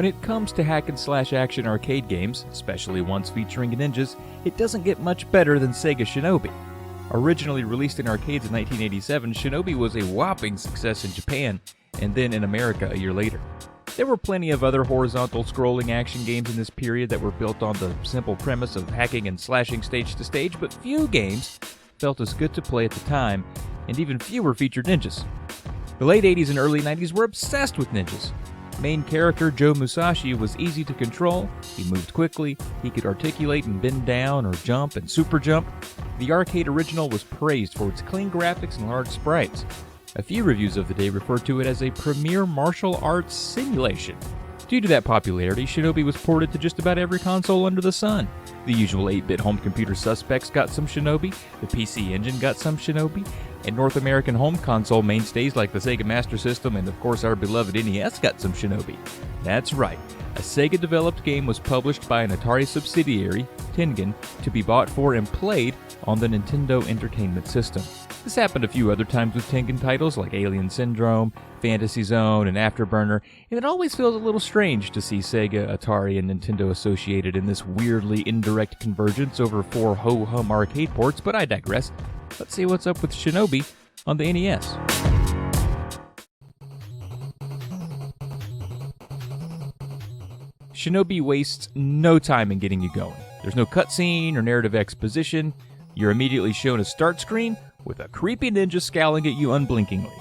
When it comes to hack-and-slash action arcade games, especially ones featuring ninjas, it doesn't get much better than Sega Shinobi. Originally released in arcades in 1987, Shinobi was a whopping success in Japan, and then in America a year later. There were plenty of other horizontal scrolling action games in this period that were built on the simple premise of hacking and slashing stage to stage, but few games felt as good to play at the time, and even fewer featured ninjas. The late 80s and early 90s were obsessed with ninjas. Main character Joe Musashi was easy to control, he moved quickly, he could articulate and bend down or jump and super jump. The arcade original was praised for its clean graphics and large sprites. A few reviews of the day referred to it as a premier martial arts simulation. Due to that popularity, Shinobi was ported to just about every console under the sun. The usual 8-bit home computer suspects got some Shinobi, the PC Engine got some Shinobi, and North American home console mainstays like the Sega Master System and of course our beloved NES got some Shinobi. That's right, a Sega-developed game was published by an Atari subsidiary, Tengen, to be bought for and played on the Nintendo Entertainment System. This happened a few other times with Tengen titles like Alien Syndrome, Fantasy Zone, and Afterburner, and it always feels a little strange to see Sega, Atari, and Nintendo associated in this weirdly indirect convergence over 4 ho-hum arcade ports, but I digress. Let's see what's up with Shinobi on the NES. Shinobi wastes no time in getting you going. There's no cutscene or narrative exposition. You're immediately shown a start screen with a creepy ninja scowling at you unblinkingly.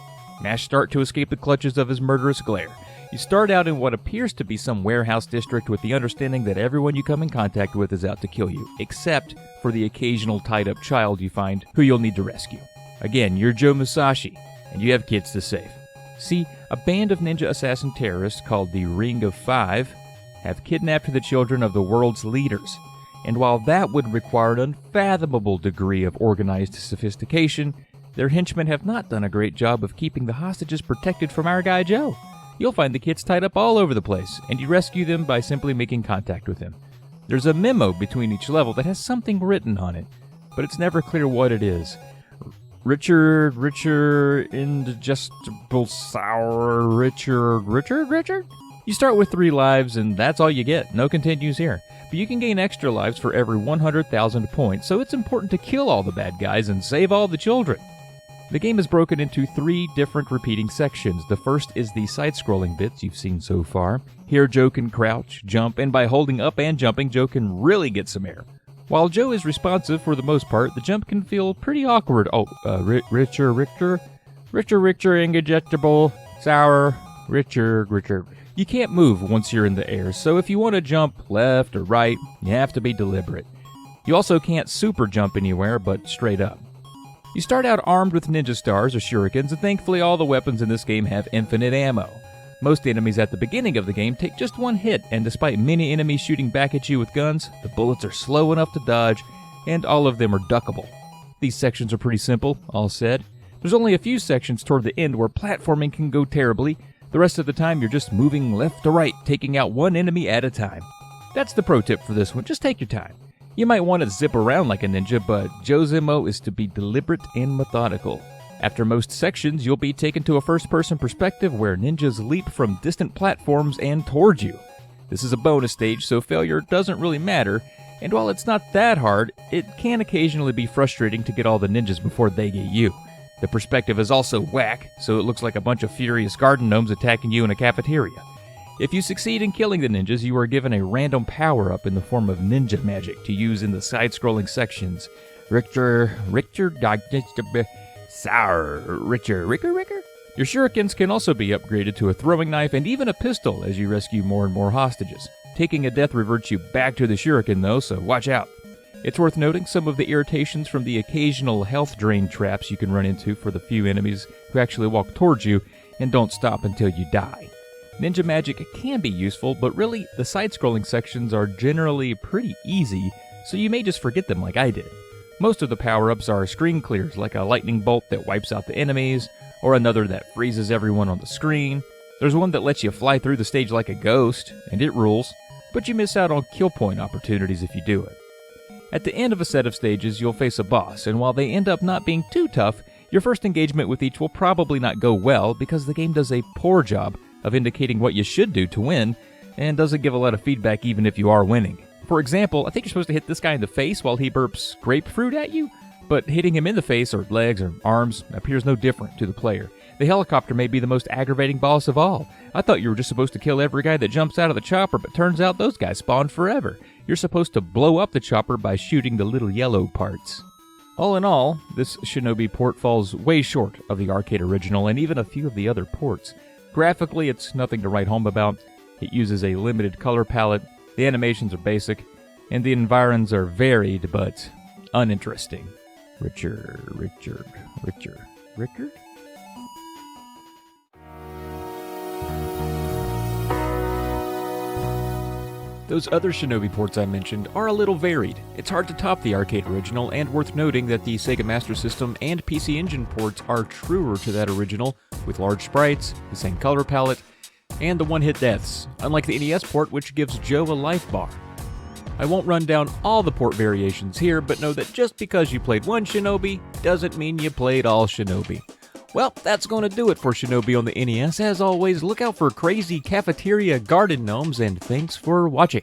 Mash start to escape the clutches of his murderous glare. You start out in what appears to be some warehouse district with the understanding that everyone you come in contact with is out to kill you, except for the occasional tied-up child you find who you'll need to rescue. Again, you're Joe Musashi, and you have kids to save. See, a band of ninja assassin terrorists called the Ring of Five have kidnapped the children of the world's leaders. And while that would require an unfathomable degree of organized sophistication, their henchmen have not done a great job of keeping the hostages protected from our guy Joe. You'll find the kids tied up all over the place, and you rescue them by simply making contact with him. There's a memo between each level that has something written on it, but it's never clear what it is. Richard, indigestible, sour, Richard? You start with 3 lives, and that's all you get. No continues here. But you can gain extra lives for every 100,000 points, so it's important to kill all the bad guys and save all the children. The game is broken into 3 different repeating sections. The first is the side-scrolling bits you've seen so far. Here Joe can crouch, jump, and by holding up and jumping, Joe can really get some air. While Joe is responsive for the most part, the jump can feel pretty awkward. Richard, indigestible, sour, Richard. You can't move once you're in the air, so if you want to jump left or right, you have to be deliberate. You also can't super jump anywhere but straight up. You start out armed with ninja stars or shurikens, and thankfully all the weapons in this game have infinite ammo. Most enemies at the beginning of the game take just 1 hit, and despite many enemies shooting back at you with guns, the bullets are slow enough to dodge, and all of them are duckable. These sections are pretty simple, all said. There's only a few sections toward the end where platforming can go terribly. The rest of the time you're just moving left to right, taking out 1 enemy at a time. That's the pro tip for this one, just take your time. You might want to zip around like a ninja, but Joe's MO is to be deliberate and methodical. After most sections, you'll be taken to a first-person perspective where ninjas leap from distant platforms and towards you. This is a bonus stage, so failure doesn't really matter, and while it's not that hard, it can occasionally be frustrating to get all the ninjas before they get you. The perspective is also whack, so it looks like a bunch of furious garden gnomes attacking you in a cafeteria. If you succeed in killing the ninjas, you are given a random power-up in the form of ninja magic to use in the side-scrolling sections. Richter, sour, Ricker. Your shurikens can also be upgraded to a throwing knife and even a pistol as you rescue more and more hostages. Taking a death reverts you back to the shuriken though, so watch out. It's worth noting some of the irritations from the occasional health drain traps you can run into for the few enemies who actually walk towards you and don't stop until you die. Ninja magic can be useful, but really, the side-scrolling sections are generally pretty easy, so you may just forget them like I did. Most of the power-ups are screen clears, like a lightning bolt that wipes out the enemies, or another that freezes everyone on the screen. There's one that lets you fly through the stage like a ghost, and it rules, but you miss out on kill point opportunities if you do it. At the end of a set of stages, you'll face a boss, and while they end up not being too tough, your first engagement with each will probably not go well because the game does a poor job of indicating what you should do to win, and doesn't give a lot of feedback even if you are winning. For example, I think you're supposed to hit this guy in the face while he burps grapefruit at you, but hitting him in the face or legs or arms appears no different to the player. The helicopter may be the most aggravating boss of all. I thought you were just supposed to kill every guy that jumps out of the chopper, but turns out those guys spawn forever. You're supposed to blow up the chopper by shooting the little yellow parts. All in all, this Shinobi port falls way short of the arcade original and even a few of the other ports. Graphically, it's nothing to write home about. It uses a limited color palette, the animations are basic, and the environs are varied but uninteresting. Richard. Those other Shinobi ports I mentioned are a little varied. It's hard to top the arcade original, and worth noting that the Sega Master System and PC Engine ports are truer to that original, with large sprites, the same color palette, and the one-hit deaths, unlike the NES port, which gives Joe a life bar. I won't run down all the port variations here, but know that just because you played one Shinobi doesn't mean you played all Shinobi. Well, that's going to do it for Shinobi on the NES. As always, look out for crazy cafeteria garden gnomes, and thanks for watching.